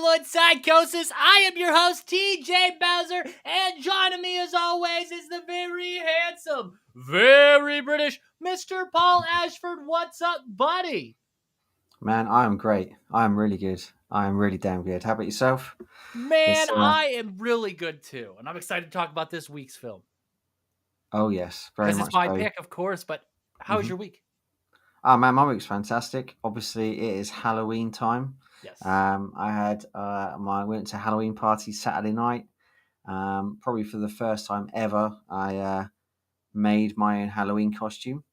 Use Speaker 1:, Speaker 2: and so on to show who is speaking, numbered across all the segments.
Speaker 1: Celluloid Psychosis. I am your host, TJ Bowser, and joining me as always is the very handsome, very British Mr. Paul Ashford. What's up, buddy?
Speaker 2: Man, I am great. I am really good. I am really damn good. How about yourself?
Speaker 1: Man,
Speaker 2: It's
Speaker 1: I am really good too, and I'm excited to talk about this week's film
Speaker 2: oh yes, very
Speaker 1: because it's
Speaker 2: much
Speaker 1: my
Speaker 2: so.
Speaker 1: pick, of course. But how was
Speaker 2: hmm
Speaker 1: your week?
Speaker 2: Oh man, my week's fantastic. Obviously, it is Halloween time.
Speaker 1: Yes.
Speaker 2: I had went to Halloween party Saturday night. Probably for the first time ever, I made my own Halloween costume.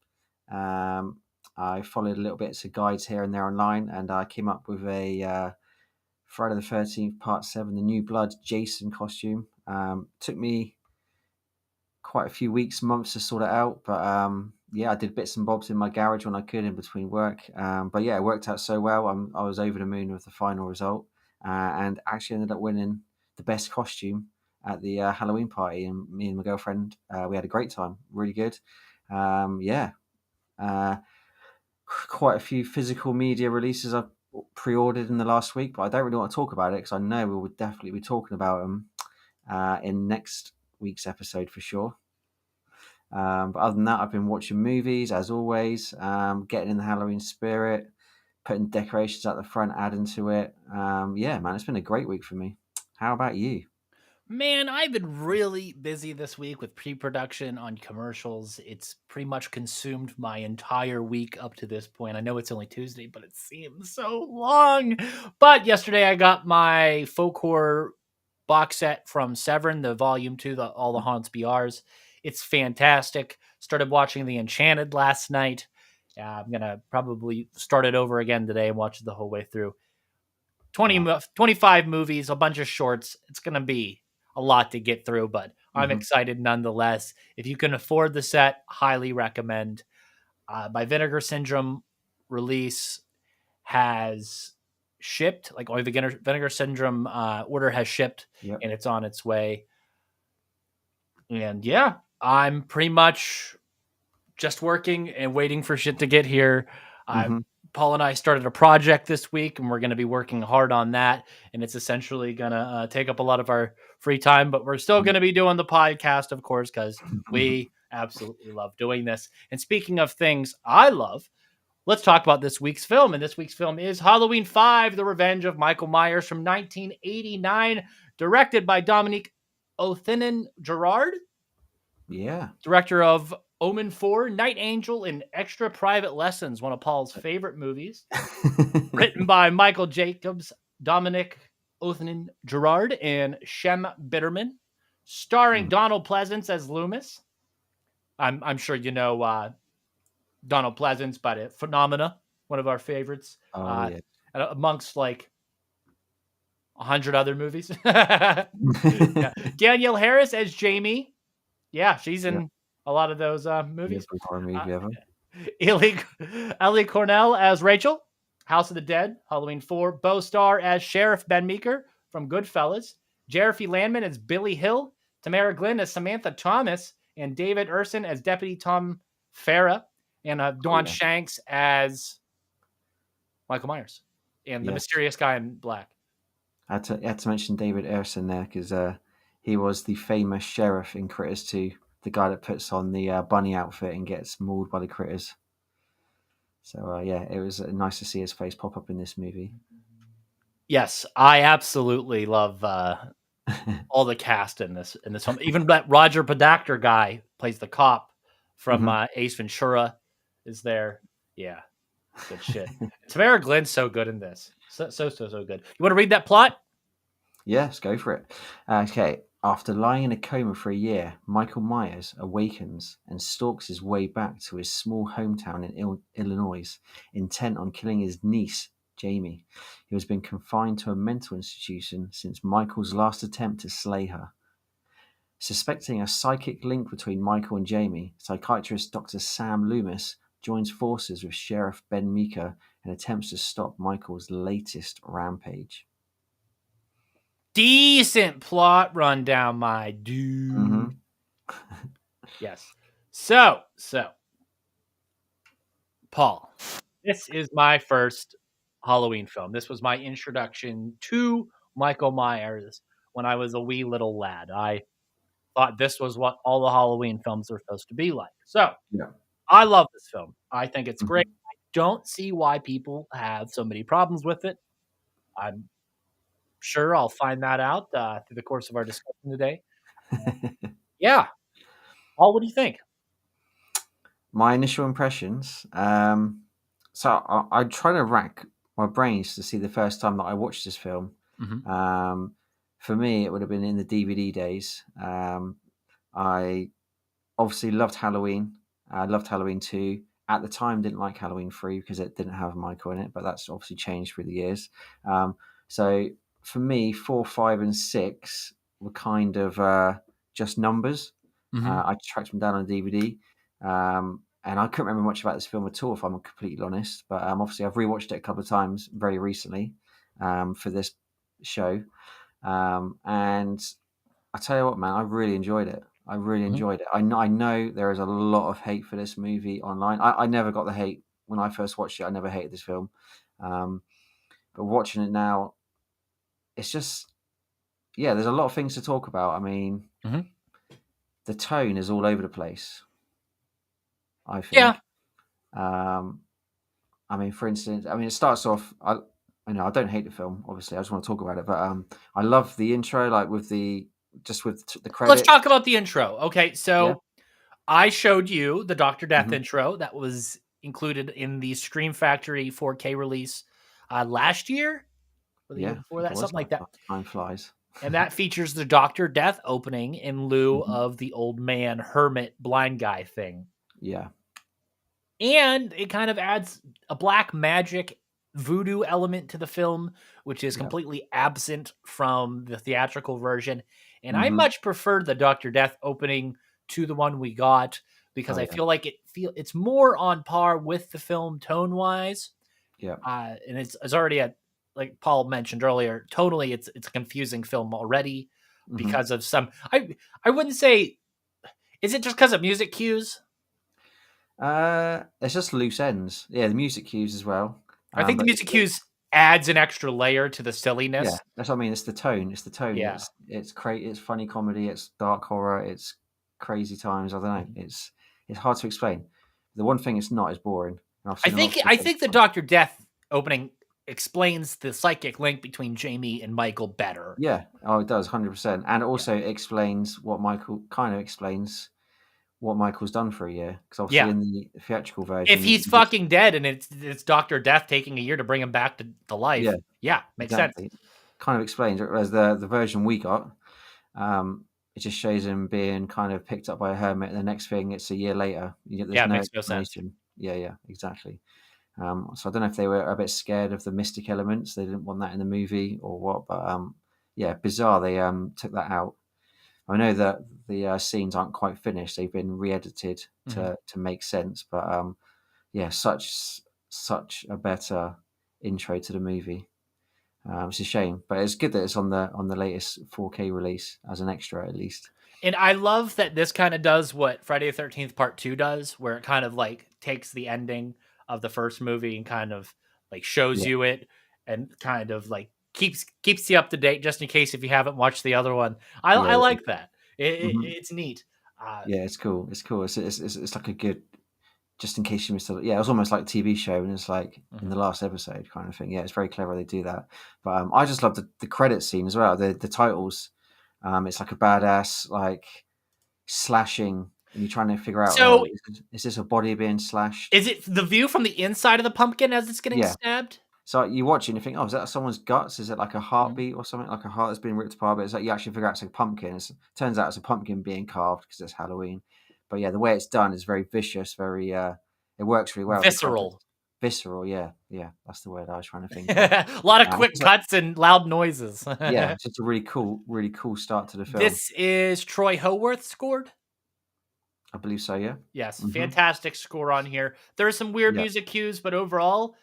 Speaker 2: Um, I followed a little bits of guides here and there online, and I came up with a Friday the 13th Part 7, the New Blood Jason costume. Took me quite a few weeks, months to sort it out, but yeah, I did bits and bobs in my garage when I could in between work. But yeah, it worked out so well. I was over the moon with the final result, and actually ended up winning the best costume at the Halloween party. And me and my girlfriend, we had a great time, really good. Yeah, uh, quite a few physical media releases I've pre-ordered in the last week, but I don't really want to talk about it because I know we would definitely be talking about them in next week's episode for sure. But other than that, I've been watching movies as always, getting in the Halloween spirit, putting decorations at the front, adding to it. Yeah, man, it's been a great week for me. How about you?
Speaker 1: Man, I've been really busy this week with pre-production on commercials. It's pretty much consumed my entire week up to this point. I know it's only Tuesday, but it seems so long. But yesterday I got my folk horror box set from Severin, the volume 2, all the haunts BRs. It's fantastic. Started watching The Enchanted last night. I'm going to probably start it over again today and watch it the whole way through. 25 movies, a bunch of shorts. It's going to be a lot to get through, but I'm
Speaker 2: Mm-hmm.
Speaker 1: excited nonetheless. If you can afford the set, highly recommend. My Vinegar Syndrome release has shipped, like my Vinegar Syndrome order has shipped,
Speaker 2: Yep.
Speaker 1: and it's on its way. And yeah, I'm pretty much just working and waiting for shit to get here.
Speaker 2: Mm-hmm.
Speaker 1: Paul and I started a project this week, and we're going to be working hard on that. And it's essentially going to take up a lot of our free time, but we're still going to be doing the podcast, of course, because we absolutely love doing this. And speaking of things I love, let's talk about this week's film. And this week's film is Halloween 5, The Revenge of Michael Myers from 1989, directed by Dominique Othenen Gerard,
Speaker 2: Yeah.
Speaker 1: director of Omen 4, Night Angel, and Extra Private Lessons, one of Paul's favorite movies. Written by Michael Jacobs, Dominic Othenen Gerard, and Shem Bitterman. Starring Donald Pleasance as Loomis. I'm sure you know Donald Pleasance, but Phenomena, one of our favorites.
Speaker 2: Oh yeah.
Speaker 1: Amongst like 100 other movies. Yeah. Danielle Harris as Jamie. Yeah, she's in
Speaker 2: Yep.
Speaker 1: a lot of those movies.
Speaker 2: Every horror movie ever.
Speaker 1: Ellie Cornell as Rachel, House of the Dead, Halloween 4. Bo Starr as Sheriff Ben Meeker from Goodfellas. Jeremy Landman as Billy Hill. Tamara Glynn as Samantha Thomas. And David Urson as Deputy Tom Farah. And Dawn
Speaker 2: yeah.
Speaker 1: Shanks as Michael Myers. And the
Speaker 2: Yes.
Speaker 1: mysterious guy in black.
Speaker 2: I had to mention David Erson there because he was the famous sheriff in Critters 2, the guy that puts on the bunny outfit and gets mauled by the critters. So yeah, it was nice to see his face pop up in this movie.
Speaker 1: Yes, I absolutely love all the cast in this film. Even that Roger Podacter guy plays the cop from Ace Ventura is there. Yeah, good shit. Tamara Glynn's so good in this. So good. You want to read that plot?
Speaker 2: Yes, go for it. Okay. After lying in a coma for a year, Michael Myers awakens and stalks his way back to his small hometown in Illinois, intent on killing his niece, Jamie, who has been confined to a mental institution since Michael's last attempt to slay her. Suspecting a psychic link between Michael and Jamie, psychiatrist Dr. Sam Loomis joins forces with Sheriff Ben Meeker and attempts to stop Michael's latest rampage.
Speaker 1: Decent plot rundown, my dude.
Speaker 2: Mm-hmm.
Speaker 1: Yes. So, Paul, this is my first Halloween film. This was my introduction to Michael Myers when I was a wee little lad. I thought this was what all the Halloween films are supposed to be like. So
Speaker 2: Yeah.
Speaker 1: I love this film. I think it's great.
Speaker 2: Mhm.
Speaker 1: I don't see why people have so many problems with it. I'm sure I'll find that out through the course of our discussion today. Yeah. Paul, what do you think?
Speaker 2: My initial impressions. So I try to rack my brains to see the first time that I watched this film.
Speaker 1: Mhm.
Speaker 2: Um, for me, it would have been in the DVD days. I obviously loved Halloween. I loved Halloween 2. At the time, didn't like Halloween 3 because it didn't have Michael in it, but that's obviously changed through the years. So for me, 4, 5, and 6 were kind of just numbers.
Speaker 1: Mhm.
Speaker 2: I tracked them down on DVD. And I couldn't remember much about this film at all, if I'm completely honest. But obviously, I've rewatched it a couple of times very recently for this show. And I tell you what, man, I really enjoyed it. I really
Speaker 1: Mhm.
Speaker 2: enjoyed it. I know there is a lot of hate for this movie online. I never got the hate when I first watched it. I never hated this film. Um, but watching it now, it's just, yeah, there's a lot of things to talk about. I mean,
Speaker 1: Mhm.
Speaker 2: the tone is all over the place, I
Speaker 1: Yeah.
Speaker 2: think. Um, I mean, for instance, it starts off, I don't hate the film, obviously. I just want to talk about it. But I love the intro, like with the
Speaker 1: Let's
Speaker 2: credits.
Speaker 1: talk about the intro. Okay,
Speaker 2: Yeah.
Speaker 1: so I showed you the Doctor Death
Speaker 2: Hmm.
Speaker 1: intro that was included in the Scream Factory 4K release last year or the
Speaker 2: Yeah,
Speaker 1: year
Speaker 2: I
Speaker 1: before
Speaker 2: think it
Speaker 1: that,
Speaker 2: was.
Speaker 1: something like that.
Speaker 2: Time flies.
Speaker 1: And that features the Doctor Death opening in lieu
Speaker 2: Hmm.
Speaker 1: of the old man hermit blind guy thing.
Speaker 2: Yeah.
Speaker 1: And it kind of adds a black magic voodoo element to the film, which is
Speaker 2: Yeah.
Speaker 1: completely absent from the theatrical version. And I
Speaker 2: Hmm.
Speaker 1: much prefer the Doctor Death opening to the one we got because
Speaker 2: Oh,
Speaker 1: I
Speaker 2: yeah.
Speaker 1: feel like it's more on par with the film tone wise.
Speaker 2: Yeah.
Speaker 1: And it's already like Paul mentioned earlier, totally it's a confusing film already
Speaker 2: Hmm.
Speaker 1: because of some I wouldn't say, is it just because of music cues?
Speaker 2: It's just loose ends. Yeah, the music cues as well.
Speaker 1: I think the
Speaker 2: But
Speaker 1: music cues adds an extra layer to the
Speaker 2: yeah,
Speaker 1: silliness.
Speaker 2: that's what I mean. It's the tone. It's the tone.
Speaker 1: Yeah.
Speaker 2: It's funny comedy. It's dark horror. It's crazy times. I don't know.
Speaker 1: Mhm.
Speaker 2: It's hard to explain. The one thing it's not is boring. And I've
Speaker 1: I
Speaker 2: seen a lot of
Speaker 1: think
Speaker 2: people
Speaker 1: I
Speaker 2: say it's
Speaker 1: think the
Speaker 2: boring.
Speaker 1: Doctor Death opening explains the psychic link between Jamie and Michael better.
Speaker 2: Yeah. Oh, it does 100%. And it
Speaker 1: Yeah.
Speaker 2: also explains what Michael kind of explains what Michael's done for a year. Because obviously
Speaker 1: Yeah.
Speaker 2: in the theatrical
Speaker 1: If
Speaker 2: version,
Speaker 1: he's fucking dead and it's Doctor Death taking a year to bring him back to
Speaker 2: yeah,
Speaker 1: life. Yeah, makes sense.
Speaker 2: exactly. Kind of explains it. Whereas the version we got, it just shows him being kind of picked up by a hermit, and the next thing it's a year later. There's
Speaker 1: Yeah, it
Speaker 2: no
Speaker 1: makes no sense.
Speaker 2: explanation. Yeah, yeah, exactly. So I don't know if they were a bit scared of the mystic elements. They didn't want that in the movie or what, but yeah, bizarre. They took that out. I know that the scenes aren't quite finished. They've been re-edited
Speaker 1: Mhm.
Speaker 2: to make sense, but yeah, such a better intro to the movie. It's a shame, but it's good that it's on the latest 4K release as an extra at least.
Speaker 1: And I love that this kind of does what Friday the 13th Part 2 does, where it kind of like takes the ending of the first movie and kind of like shows
Speaker 2: Yeah,
Speaker 1: you it and kind of like keeps you up to date just in case if you haven't watched the other one.
Speaker 2: yeah,
Speaker 1: I
Speaker 2: yeah.
Speaker 1: like that.
Speaker 2: Hmm.
Speaker 1: It's neat. Uh,
Speaker 2: Yeah, it's cool. It's cool. It's like a good, just in case you missed it. Yeah, it was almost like a TV show, and it's like in the
Speaker 1: mhm.
Speaker 2: last episode kind of thing. Yeah, it's very clever they do that. But I just love the credit scene as well. The titles. It's like a badass like slashing, and you're trying to figure out, oh,
Speaker 1: So
Speaker 2: is this a body being slashed?
Speaker 1: is it the view from the inside of the pumpkin as it's getting
Speaker 2: Yeah.
Speaker 1: stabbed?
Speaker 2: So you watch it and you think, oh, is that someone's guts? Is it like a
Speaker 1: Mhm.
Speaker 2: heartbeat or something? Like a heart that's been ripped apart? But it's like you actually figure out it's a pumpkin. Turns out it's a pumpkin being carved because it's Halloween. But yeah, the way it's done is very vicious, very it works really well. The credits.
Speaker 1: Visceral.
Speaker 2: Visceral, yeah, yeah, that's the word I was trying to think of.
Speaker 1: A lot of quick
Speaker 2: It's like,
Speaker 1: cuts and loud noises.
Speaker 2: yeah, it's just a really cool start to the film.
Speaker 1: This is Troy Howarth scored.
Speaker 2: I believe so, yeah.
Speaker 1: Yes,
Speaker 2: Hmm.
Speaker 1: fantastic score on here. There are some weird
Speaker 2: Yeah.
Speaker 1: music cues, but overall,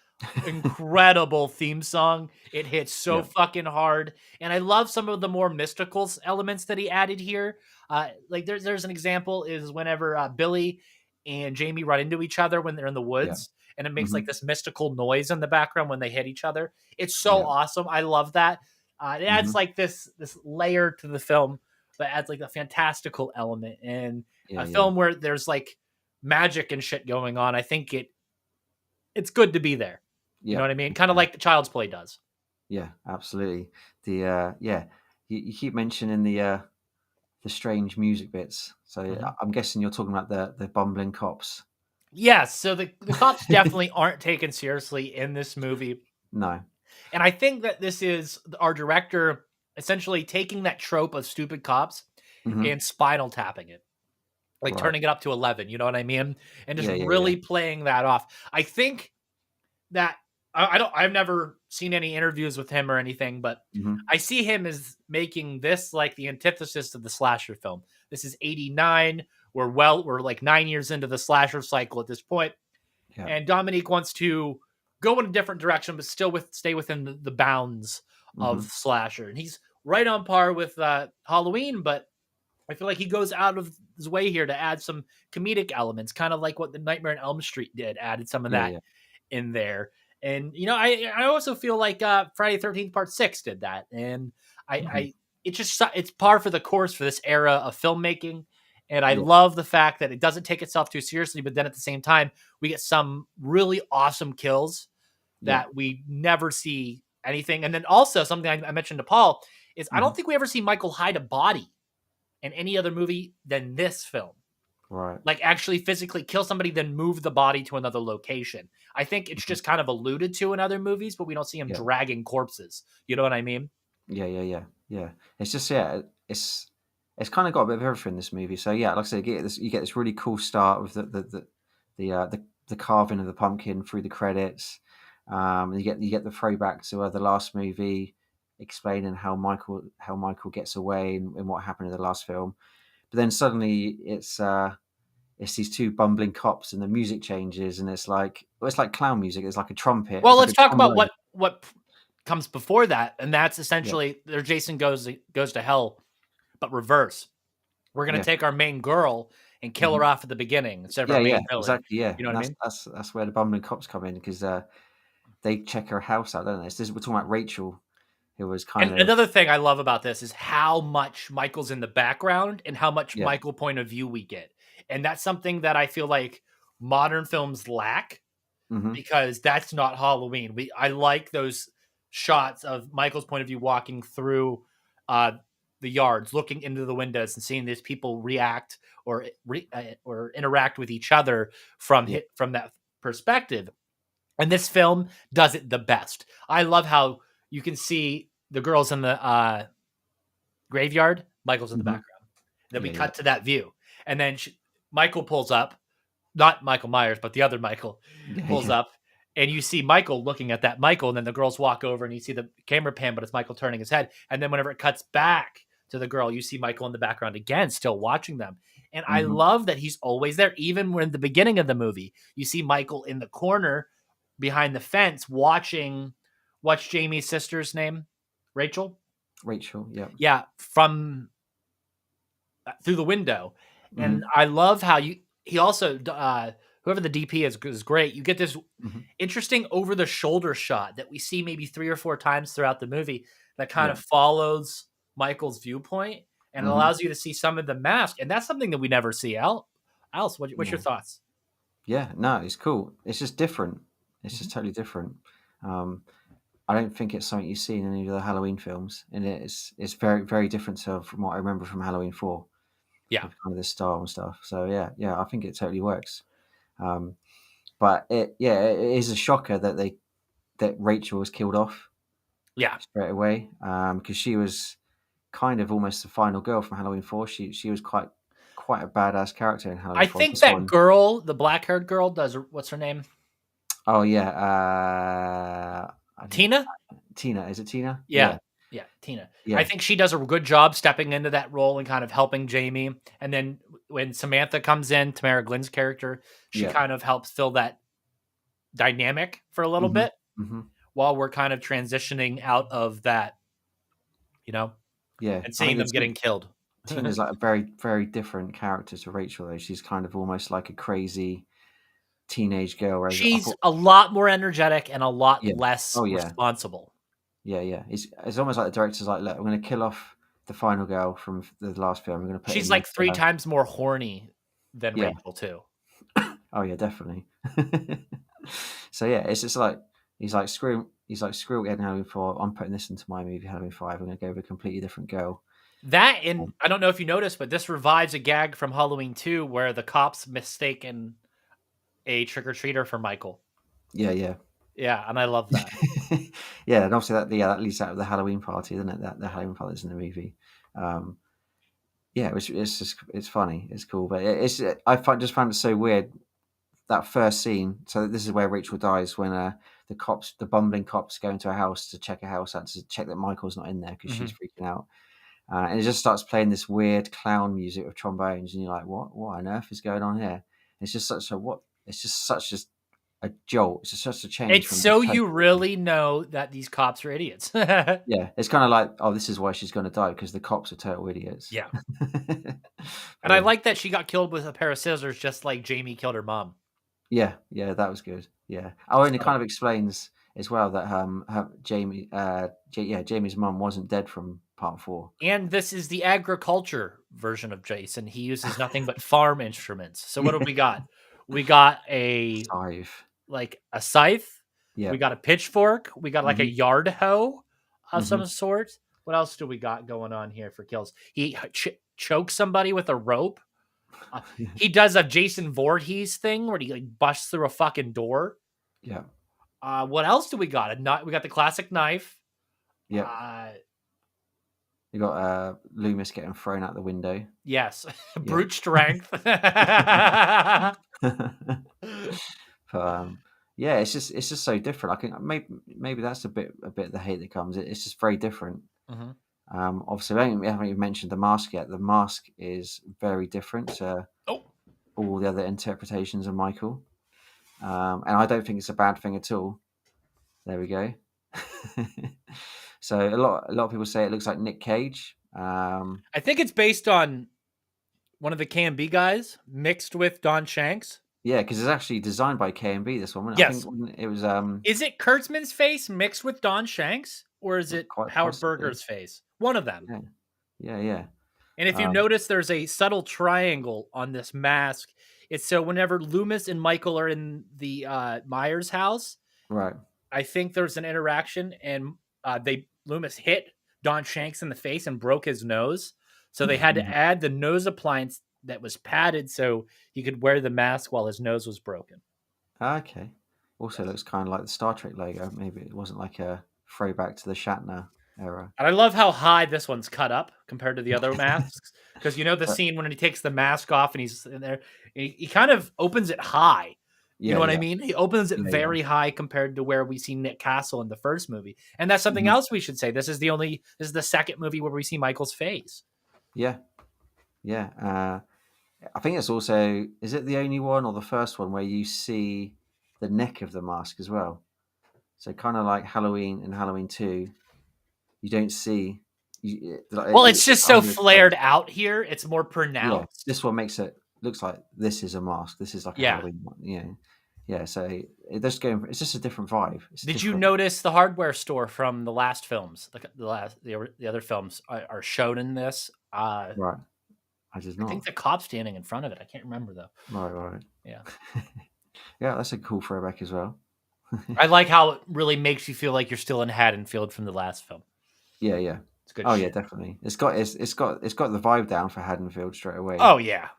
Speaker 1: incredible theme song. It hits so
Speaker 2: Yeah.
Speaker 1: fucking hard, and I love some of the more mystical elements that he added here. Like there's an example is whenever Billy and Jamie run into each other when they're in the
Speaker 2: Yeah.
Speaker 1: woods, and it makes
Speaker 2: Hmm.
Speaker 1: like this mystical noise in the background when they hit each other. It's so
Speaker 2: Yeah.
Speaker 1: awesome. I love that. It adds
Speaker 2: Mhm.
Speaker 1: like this layer to the film that adds like a fantastical element, and
Speaker 2: Yeah,
Speaker 1: a
Speaker 2: yeah.
Speaker 1: film where there's like magic and shit going on. I think it's good to be there. You know
Speaker 2: Yeah.
Speaker 1: what I mean? Kind of like the Child's Play does.
Speaker 2: Yeah, absolutely. Yeah, you keep mentioning the strange music bits. So
Speaker 1: Mhm.
Speaker 2: I'm guessing you're talking about the bumbling cops.
Speaker 1: Yes, so the cops definitely aren't taken seriously in this movie.
Speaker 2: No.
Speaker 1: And I think that this is our director essentially taking that trope of stupid cops
Speaker 2: Hmm.
Speaker 1: and spinal tapping it, like
Speaker 2: Right.
Speaker 1: turning it up to 11, you know what I mean? And just
Speaker 2: Yeah, yeah, yeah.
Speaker 1: really playing that off. I think that I've never seen any interviews with him or anything, but
Speaker 2: Hmm.
Speaker 1: I see him as making this like the antithesis of the slasher film. This is 89. We're like 9 years into the slasher cycle at this point,
Speaker 2: Yeah.
Speaker 1: and Dominique wants to go in a different direction, but still stay within the bounds of
Speaker 2: Hmm.
Speaker 1: slasher. And he's right on par with Halloween, but I feel like he goes out of his way here to add some comedic elements, kind of like what the Nightmare on Elm Street did, added some of
Speaker 2: Yeah,
Speaker 1: that
Speaker 2: yeah.
Speaker 1: in there. And I also feel like Friday 13th Part 6 did that. And
Speaker 2: Hmm.
Speaker 1: I it's just it's par for the course for this era of filmmaking. And I
Speaker 2: Yeah.
Speaker 1: love the fact that it doesn't take itself too seriously, but then at the same time, we get some really awesome kills
Speaker 2: Yeah.
Speaker 1: that we never see anything. And then also something I mentioned to Paul is I
Speaker 2: Hmm.
Speaker 1: don't think we ever see Michael hide a body in any other movie than this film.
Speaker 2: Right.
Speaker 1: Like actually physically kill somebody, then move the body to another location. I think it's
Speaker 2: Hmm.
Speaker 1: just kind of alluded to in other movies, but we don't see him
Speaker 2: Yeah.
Speaker 1: dragging corpses. You know what I mean?
Speaker 2: Yeah, yeah, yeah, yeah. It's just it's kind of got a bit of everything in this movie. So yeah, like I said, you get this really cool start with the carving of the pumpkin through the credits. And you get the throwback to the last movie, explaining how Michael gets away and what happened in the last film. But then suddenly it's these two bumbling cops and the music changes and it's like clown music. It's like a trumpet.
Speaker 1: Well,
Speaker 2: It's like
Speaker 1: let's
Speaker 2: a
Speaker 1: talk about
Speaker 2: trombone.
Speaker 1: what comes before that, and that's
Speaker 2: Yeah,
Speaker 1: essentially their Jason goes to hell, but reverse. We're gonna
Speaker 2: yeah.
Speaker 1: take our main girl and kill her
Speaker 2: Mhm.
Speaker 1: off at the beginning instead of our
Speaker 2: Yeah, yeah,
Speaker 1: main villain.
Speaker 2: exactly, yeah,
Speaker 1: You know what
Speaker 2: and
Speaker 1: I mean?
Speaker 2: that's where the bumbling cops come in because they check her house out, don't they? We're talking about Rachel, who was kind
Speaker 1: And
Speaker 2: of
Speaker 1: another thing I love about this is how much Michael's in the background and how much
Speaker 2: yeah,
Speaker 1: Michael point of view we get. And that's something that I feel like modern films lack
Speaker 2: mhm,
Speaker 1: because that's not Halloween. I like those shots of Michael's point of view walking through uh, the yards, looking into the windows and seeing these people react or interact with each other
Speaker 2: yeah,
Speaker 1: from that perspective. And this film does it the best. I love how you can see the girls in the graveyard. Michael's in the
Speaker 2: mhm,
Speaker 1: background. Then we
Speaker 2: yeah, yeah,
Speaker 1: cut to that view, and then Michael pulls up, not Michael Myers, but the other Michael
Speaker 2: yeah,
Speaker 1: pulls
Speaker 2: yeah,
Speaker 1: up, and you see Michael looking at that Michael, and then the girls walk over, and you see the camera pan, but it's Michael turning his head, and then whenever it cuts back to the girl, you see Michael in the background again, still watching them. And I
Speaker 2: mhm,
Speaker 1: love that he's always there, even when the beginning of the movie, you see Michael in the corner behind the fence watching. What's Jamie's sister's name? Rachel.
Speaker 2: Rachel, yeah,
Speaker 1: Yeah, from through the window. And
Speaker 2: mhm,
Speaker 1: I love how he also whoever the DP is great. You get this
Speaker 2: mhm,
Speaker 1: interesting over the shoulder shot that we see maybe 3 or 4 times throughout the movie that kind
Speaker 2: yeah,
Speaker 1: of follows Michael's viewpoint and
Speaker 2: mhm,
Speaker 1: allows you to see some of the mask. And that's something that we never see else. What's your
Speaker 2: yeah,
Speaker 1: thoughts?
Speaker 2: yeah, no, it's cool. It's just different. It's
Speaker 1: Mhm.
Speaker 2: just totally different. Um, I don't think it's something you see in any of the Halloween films, and it's very, very different from what I remember from Halloween 4
Speaker 1: Yeah.
Speaker 2: with kind of the style and stuff. So yeah, yeah, I think it totally works. Um, But it is a shocker that that Rachel was killed off
Speaker 1: Yeah.
Speaker 2: straight away, because she was kind of almost the final girl from Halloween 4. She was quite a badass character in Halloween
Speaker 1: I
Speaker 2: 4.
Speaker 1: think
Speaker 2: This
Speaker 1: that
Speaker 2: one,
Speaker 1: girl, the black-haired girl does what's her name?
Speaker 2: oh yeah, I don't
Speaker 1: Tina?
Speaker 2: Tina. Is it Tina?
Speaker 1: Yeah.
Speaker 2: Yeah,
Speaker 1: Yeah, Tina. I
Speaker 2: yeah,
Speaker 1: think she does a good job stepping into that role and kind of helping Jamie. And then when Samantha comes in, Tamara Glynn's character, she
Speaker 2: yeah.
Speaker 1: kind of helps fill that dynamic for a little
Speaker 2: Mhm,
Speaker 1: bit
Speaker 2: mhm.
Speaker 1: while we're kind of transitioning out of that, you know,
Speaker 2: Yeah,
Speaker 1: and
Speaker 2: I
Speaker 1: seeing
Speaker 2: think
Speaker 1: them getting killed.
Speaker 2: Tina's like a very, very different character to Rachel, though. She's kind of almost like a crazy teenage girl, whereas I
Speaker 1: She's
Speaker 2: thought
Speaker 1: a lot more energetic and a lot
Speaker 2: yeah.
Speaker 1: less
Speaker 2: Oh, yeah.
Speaker 1: responsible.
Speaker 2: Yeah, yeah. It's almost like the director's like, look, I'm going to kill off the final girl from the last film. I'm going to put
Speaker 1: She's
Speaker 2: in the
Speaker 1: like 3 times more horny than
Speaker 2: yeah.
Speaker 1: Rachel too.
Speaker 2: Oh yeah, definitely. So yeah, it's just like screw Ed Halloween 4. I'm putting this into my movie Halloween 5. I'm going to go with a completely different girl.
Speaker 1: That, and I don't know if you noticed, but this revives a gag from Halloween 2 where the cops mistaken a trick-or-treater for Michael.
Speaker 2: Yeah, yeah.
Speaker 1: Yeah, and I love that.
Speaker 2: Yeah, and obviously that leads out of the Halloween party, doesn't it? That the Halloween party is in the movie. Yeah, it's funny, it's cool, but just found it so weird that first scene. So this is where Rachel dies when the bumbling cops, go into her house to check her house out to check that Michael's not in there because she's freaking out, and it just starts playing this weird clown music with trombones, and you're like, what on earth is going on here? It's just such a what? It's just such a jolt. It's just such a change
Speaker 1: It's
Speaker 2: from
Speaker 1: so you really know that these cops are idiots.
Speaker 2: yeah. It's kind of like, oh, this is why she's going to die because the cops are total idiots.
Speaker 1: Yeah.
Speaker 2: But
Speaker 1: And I
Speaker 2: yeah.
Speaker 1: like that she got killed with a pair of scissors, just like Jamie killed her mom.
Speaker 2: Yeah, yeah, that was good. Yeah. Oh, and it
Speaker 1: So,
Speaker 2: kind of explains as well that Jamie's mum wasn't dead from part 4.
Speaker 1: and this is the agriculture version of Jason. He uses nothing but farm instruments. So what do we got? We got a
Speaker 2: Scythe.
Speaker 1: a scythe.
Speaker 2: Yeah.
Speaker 1: We got a pitchfork. We got like a
Speaker 2: Mhm.
Speaker 1: yard hoe of
Speaker 2: Mhm.
Speaker 1: some sort. What else do we got going on here for kills? He chokes somebody with a rope. He does a Jason Voorhees thing where he like busts through a fucking door.
Speaker 2: Yeah.
Speaker 1: What else do we got? We got the classic knife.
Speaker 2: Yeah. You got Loomis getting thrown out the window.
Speaker 1: Yes,
Speaker 2: Yeah.
Speaker 1: brute strength.
Speaker 2: But yeah, it's just so different. I think maybe that's a bit of the hate that comes. It's just very different.
Speaker 1: Mhm.
Speaker 2: Obviously, we haven't even mentioned the mask yet. The mask is very different to
Speaker 1: Oh,
Speaker 2: all the other interpretations of Michael, and I don't think it's a bad thing at all. There we go. So a lot of people say it looks like Nick Cage.
Speaker 1: I think it's based on one of the KMB guys mixed with Don Shanks.
Speaker 2: Yeah, because it's actually designed by KMB. This one, I think
Speaker 1: Yes.
Speaker 2: it was.
Speaker 1: Is it Kurtzman's face mixed with Don Shanks, or is it
Speaker 2: Quite
Speaker 1: Howard
Speaker 2: possibly.
Speaker 1: Berger's face? One of them.
Speaker 2: Yeah, yeah, yeah.
Speaker 1: And if you notice, there's a subtle triangle on this mask. It's so whenever Loomis and Michael are in the Myers house,
Speaker 2: Right.
Speaker 1: I think there's an interaction, and Loomis hit Don Shanks in the face and broke his nose. So they had to add the nose appliance that was padded so he could wear the mask while his nose was broken.
Speaker 2: Okay. Also looks kind of like the Star Trek logo. Maybe it wasn't like a throwback to the Shatner era.
Speaker 1: And I love how high this one's cut up compared to the other masks. Because you know the scene when he takes the mask off and he's in there, he kind of opens it high. You know what I mean? He opens it very high compared to where we see Nick Castle in the first movie. And that's something else we should say. This is the second movie where we see Michael's face.
Speaker 2: Yeah. Yeah. I think it's also, is it the only one or the first one where you see the neck of the mask as well? So kind of like Halloween and Halloween 2, you don't see.
Speaker 1: Well, it's just so flared out here. It's more pronounced.
Speaker 2: Yeah, this one looks like this is a mask. This is like a Halloween one. Yeah. Yeah, so it's just a different vibe.
Speaker 1: Did you notice the hardware store from the last films? The other films are shown in this.
Speaker 2: Right. I did not.
Speaker 1: I think the cop's standing in front of it. I can't remember though.
Speaker 2: Right.
Speaker 1: Yeah.
Speaker 2: Yeah, that's a cool throwback as well.
Speaker 1: I like how it really makes you feel like you're still in Haddonfield from the last film.
Speaker 2: Yeah, yeah.
Speaker 1: It's good.
Speaker 2: Oh, yeah, definitely. It's got the vibe down for Haddonfield straight away.
Speaker 1: Oh yeah.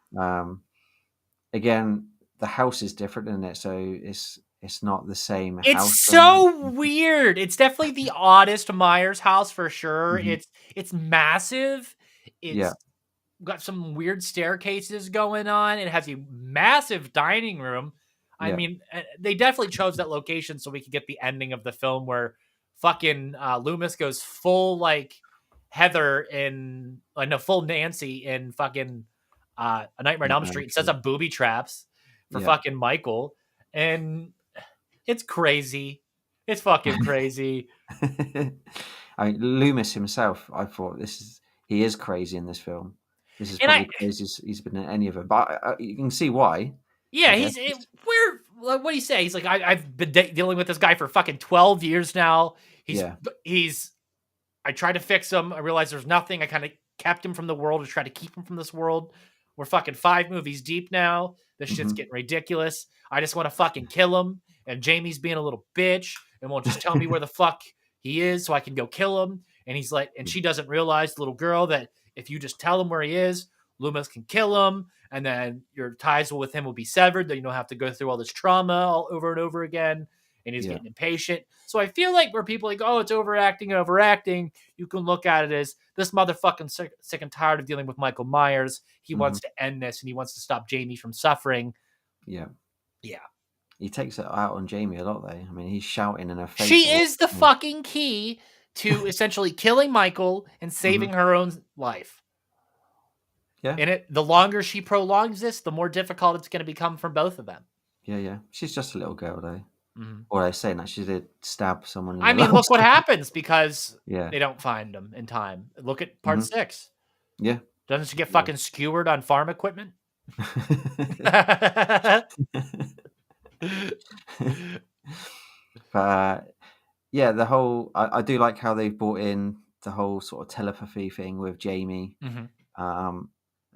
Speaker 2: Again, the house is different, isn't it? So it's not the same house.
Speaker 1: It's so weird. It's definitely the oddest Myers house for sure.
Speaker 2: Mhm.
Speaker 1: It's massive.
Speaker 2: Yeah.
Speaker 1: It's got some weird staircases going on. It has a massive dining room. I mean, they definitely chose that location so we could get the ending of the film where fucking Loomis goes full like Heather in full Nancy in fucking A Nightmare on Elm Street and sets up booby traps for fucking Michael. And it's crazy. It's fucking crazy.
Speaker 2: I mean, Loomis himself, I thought he is crazy in this film. This is probably crazy he's been in any of them, but you can see why.
Speaker 1: Yeah, what do you say? He's like, I've been dealing with this guy for fucking 12 years now.
Speaker 2: Yeah.
Speaker 1: I tried to fix him. I realized there's nothing. I kind of kept him from the world to try to keep him from this world. We're fucking 5 movies deep now. This shit's
Speaker 2: Hmm.
Speaker 1: getting ridiculous. I just want to fucking kill him. And Jamie's being a little bitch and won't just tell me where the fuck he is so I can go kill him. And he's like, and she doesn't realize, the little girl, that if you just tell him where he is, Loomis can kill him. And then your ties with him will be severed. Then you don't have to go through all this trauma all over and over again. And he's
Speaker 2: Yeah.
Speaker 1: getting impatient. So I feel like where people are like, oh, it's overacting, you can look at it as this motherfucking sick and tired of dealing with Michael Myers. He
Speaker 2: Hmm.
Speaker 1: wants to end this and he wants to stop Jamie from suffering.
Speaker 2: Yeah.
Speaker 1: Yeah.
Speaker 2: He takes it out on Jamie a lot, though. I mean, he's shouting in her face.
Speaker 1: She is the fucking key to essentially killing Michael and saving her own life.
Speaker 2: Yeah.
Speaker 1: And the longer she prolongs this, the more difficult it's going to become for both of them.
Speaker 2: Yeah, yeah. She's just a little girl, though.
Speaker 1: Mm-hmm.
Speaker 2: Or they're saying that she did stab someone.
Speaker 1: I mean, look what happens because they don't find him in time. Look at part 6.
Speaker 2: Yeah.
Speaker 1: Doesn't she get fucking skewered on farm equipment?
Speaker 2: But yeah, the whole I do like how they've brought in the whole sort of telepathy thing with Jamie.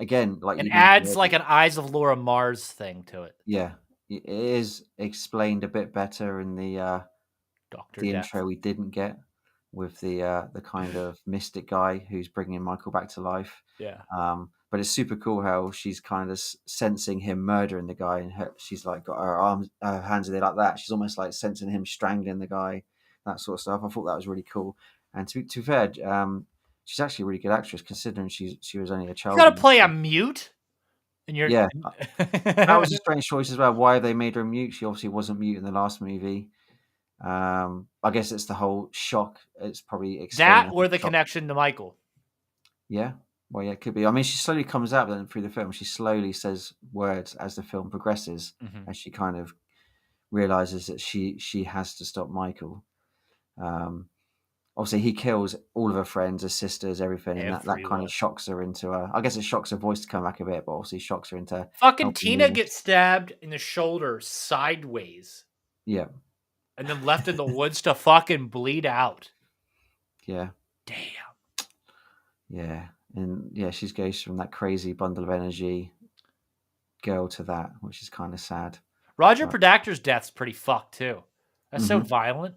Speaker 2: Again, like
Speaker 1: it
Speaker 2: you
Speaker 1: adds like an Eyes of Laura Mars thing to it.
Speaker 2: Yeah, it is explained a bit better in the
Speaker 1: Dr.
Speaker 2: the
Speaker 1: Death.
Speaker 2: intro we didn't get with the kind of mystic guy who's bringing Michael back to life.
Speaker 1: Yeah.
Speaker 2: But it's super cool how she's kind of sensing him murdering the guy, and she's like got her hands in there like that. She's almost like sensing him strangling the guy, that sort of stuff. I thought that was really cool. And to be fair, she's actually a really good actress considering she was only a child.
Speaker 1: You got to play a mute. And you're
Speaker 2: Yeah, that was a strange choice as well. Why have they made her mute? She obviously wasn't mute in the last movie. I guess it's the whole shock. It's probably
Speaker 1: that or the connection to Michael.
Speaker 2: Yeah. Well, yeah, it could be. I mean, she slowly comes out then through the film. She slowly says words as the film progresses, as she kind of realizes that she has to stop Michael. Obviously, he kills all of her friends, her sisters, everything, and that kind of shocks her into her. I guess it shocks her voice to come back a bit, but obviously shocks her into
Speaker 1: fucking Tina gets stabbed in the shoulder sideways.
Speaker 2: Yeah.
Speaker 1: And then left in the woods to fucking bleed out.
Speaker 2: Yeah.
Speaker 1: Damn.
Speaker 2: Yeah. And yeah, she goes from that crazy bundle of energy girl to that, which is kind of sad.
Speaker 1: Roger Predactor's death's pretty fucked too. That's so violent.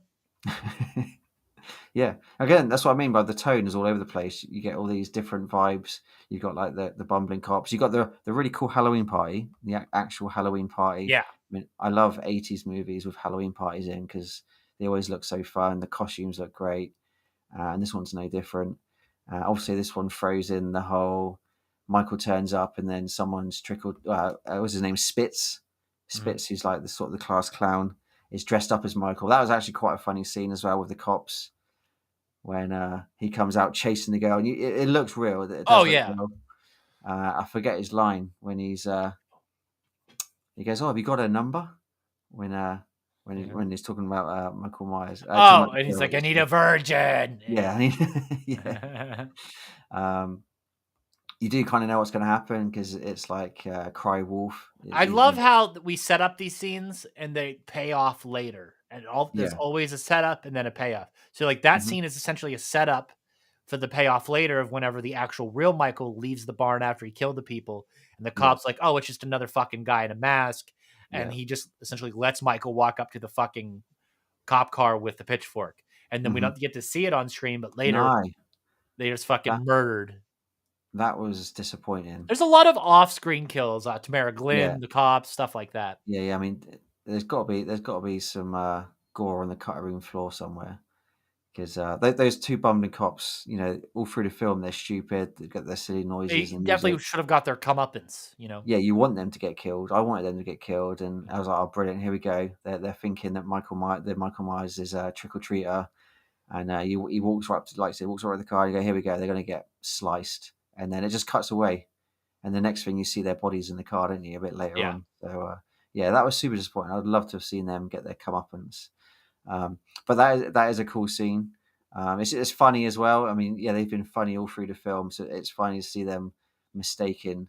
Speaker 2: Yeah. Again, that's what I mean by the tone is all over the place. You get all these different vibes. You've got like the bumbling cops. You got the really cool Halloween party, the actual Halloween party.
Speaker 1: Yeah.
Speaker 2: I mean, I love 80s movies with Halloween parties in because they always look so fun. The costumes look great. And this one's no different. Obviously, this one throws in the whole Michael turns up and then someone's trickled. What's his name? Spitz. Spitz, who's like the sort of the class clown, is dressed up as Michael. That was actually quite a funny scene as well with the cops when he comes out chasing the girl. And it looks real. It does look real. I forget his line when he goes, "Oh, have you got her number?" When he's talking about Michael Myers.
Speaker 1: And he's like, "I need a virgin."
Speaker 2: Yeah, yeah. You do kind of know what's going to happen because it's like Cry Wolf.
Speaker 1: I love how we set up these scenes and they pay off later, and there's always a setup and then a payoff. So like that scene is essentially a setup for the payoff later of whenever the actual real Michael leaves the barn after he killed the people, and the cops like, "Oh, it's just another fucking guy in a mask." And he just essentially lets Michael walk up to the fucking cop car with the pitchfork. And then we don't get to see it on screen, but later they just fucking murdered.
Speaker 2: That was disappointing.
Speaker 1: There's a lot of off-screen kills. Tamara Glynn, the cops, stuff like that.
Speaker 2: Yeah. I mean, there's got to be some gore on the cutting room floor somewhere. Because those two bumbling cops, all through the film, they're stupid. They've got their silly noises.
Speaker 1: They definitely should have got their comeuppance,
Speaker 2: Yeah, you want them to get killed. I wanted them to get killed, and I was like, "Oh, brilliant! Here we go." They're thinking that Michael Myers is a trick or treater, and he walks right up to, like I said, walks right up to the car. You go, "Here we go." They're going to get sliced, and then it just cuts away, and the next thing you see their bodies in the car, don't you? A bit later on. So that was super disappointing. I'd love to have seen them get their comeuppance. But that is a cool scene. It's funny as well. I mean, they've been funny all through the film, so it's funny to see them mistaking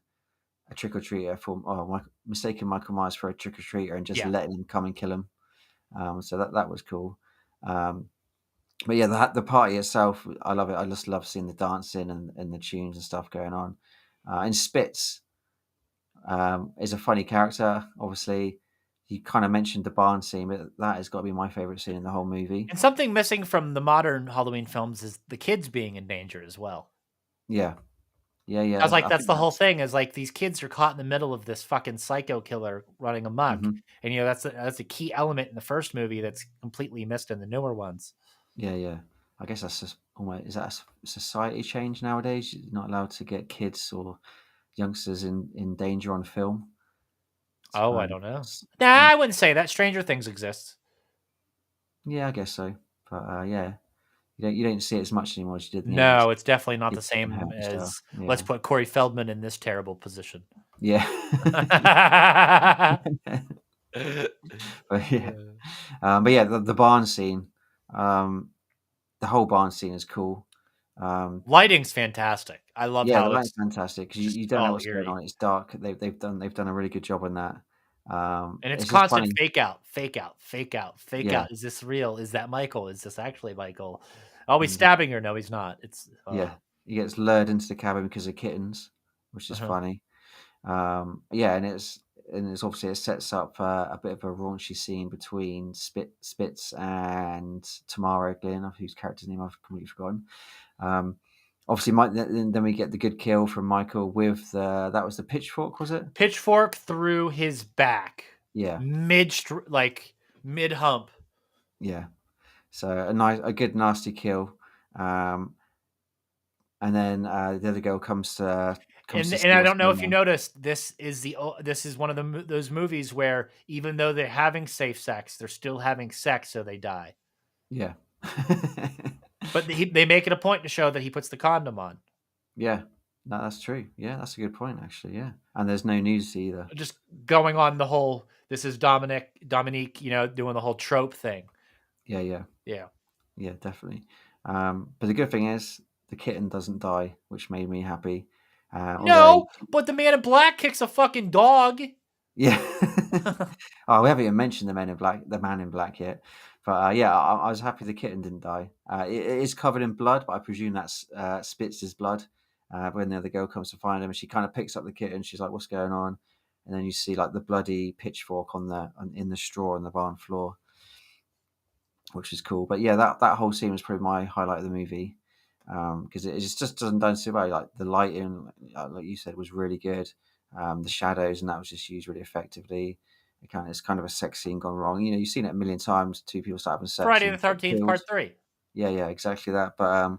Speaker 2: a trick or treater mistaking Michael Myers for a trick or treater and just letting him come and kill him. So that was cool. But yeah, the party itself, I love it. I just love seeing the dancing and the tunes and stuff going on. And Spitz is a funny character. Obviously, you kind of mentioned the barn scene, but that has got to be my favorite scene in the whole movie.
Speaker 1: And something missing from the modern Halloween films is the kids being in danger as well.
Speaker 2: Yeah, yeah, yeah.
Speaker 1: I was like,
Speaker 2: I
Speaker 1: that's
Speaker 2: think
Speaker 1: the whole
Speaker 2: that's.
Speaker 1: thing. Is like these kids are caught in the middle of this fucking psycho killer running amok,
Speaker 2: Mhm.
Speaker 1: and that's a key element in the first movie that's completely missed in the newer ones.
Speaker 2: Yeah, yeah. I guess that's just almost, is that a society change nowadays? You're not allowed to get kids or youngsters in danger on film. I
Speaker 1: Oh, I
Speaker 2: suppose.
Speaker 1: don't know.
Speaker 2: It's-
Speaker 1: Nah,
Speaker 2: yeah,
Speaker 1: I wouldn't say that. Stranger Things exists.
Speaker 2: yeah, I guess so. But yeah, you don't see it as much anymore as you did in the 80s.
Speaker 1: No, it's definitely not the
Speaker 2: Kids getting hurt
Speaker 1: same
Speaker 2: and stuff.
Speaker 1: as let's
Speaker 2: Yeah,
Speaker 1: put Corey Feldman in this terrible position.
Speaker 2: yeah. Yeah, but yeah, the barn scene, um, the whole barn scene is cool. Um,
Speaker 1: Lighting's fantastic. I love
Speaker 2: yeah, the
Speaker 1: how
Speaker 2: lighting's
Speaker 1: it's
Speaker 2: fantastic because
Speaker 1: just
Speaker 2: you don't know
Speaker 1: all
Speaker 2: what's going
Speaker 1: eerie.
Speaker 2: on. It's dark. They've done a really good job on that.
Speaker 1: And it's
Speaker 2: It's just
Speaker 1: constant
Speaker 2: funny.
Speaker 1: fake out, fake out, fake out, fake
Speaker 2: Yeah,
Speaker 1: out. Is this real? Is that Michael? Is this actually Michael? Oh, he's
Speaker 2: mhm,
Speaker 1: stabbing her. No, he's not. It's
Speaker 2: yeah. He gets lured into the cabin because of kittens, which is
Speaker 1: uh-huh.
Speaker 2: funny. Yeah, and it's obviously it sets up a bit of a raunchy scene between Spitz and Tamara Glynn, whose character's name I've completely forgotten. Um, obviously, then we get the good kill from Michael with that was the pitchfork, was it?
Speaker 1: Pitchfork through his back,
Speaker 2: Yeah,
Speaker 1: like mid hump.
Speaker 2: yeah. So a good nasty kill. Um, and then the other girl comes to
Speaker 1: And
Speaker 2: see
Speaker 1: I
Speaker 2: what's
Speaker 1: don't know
Speaker 2: going
Speaker 1: if you
Speaker 2: on.
Speaker 1: noticed, this is one of those movies where even though they're having safe sex, they're still having sex, so they die.
Speaker 2: Yeah.
Speaker 1: But they make it a point to show that he puts the condom on.
Speaker 2: Yeah, no, that's true. Yeah, that's a good point, actually. Yeah, and there's no nudity either.
Speaker 1: Just going on the whole, this is Dominique, doing the whole trope thing.
Speaker 2: Yeah, yeah,
Speaker 1: Yeah.
Speaker 2: yeah, definitely. But the good thing is the kitten doesn't die, which made me happy. Although,
Speaker 1: No, but the man in black kicks a fucking dog.
Speaker 2: yeah, oh, we haven't even mentioned the man in black yet. But yeah, I was happy the kitten didn't die. It is covered in blood, but I presume that's Spitz's blood. When the other girl comes to find him, and she kind of picks up the kitten, she's like, "What's going on?" And then you see like the bloody pitchfork in the straw on the barn floor, which is cool. But yeah, that whole scene was probably my highlight of the movie because it just doesn't done so well. Like the lighting, like you said, was really good. The shadows and that was just used really effectively. It's kind of a sex scene gone wrong. You've seen it a million times. Two people start having sex
Speaker 1: Friday the
Speaker 2: and get
Speaker 1: 13th,
Speaker 2: killed.
Speaker 1: part 3.
Speaker 2: Yeah, yeah, exactly that. But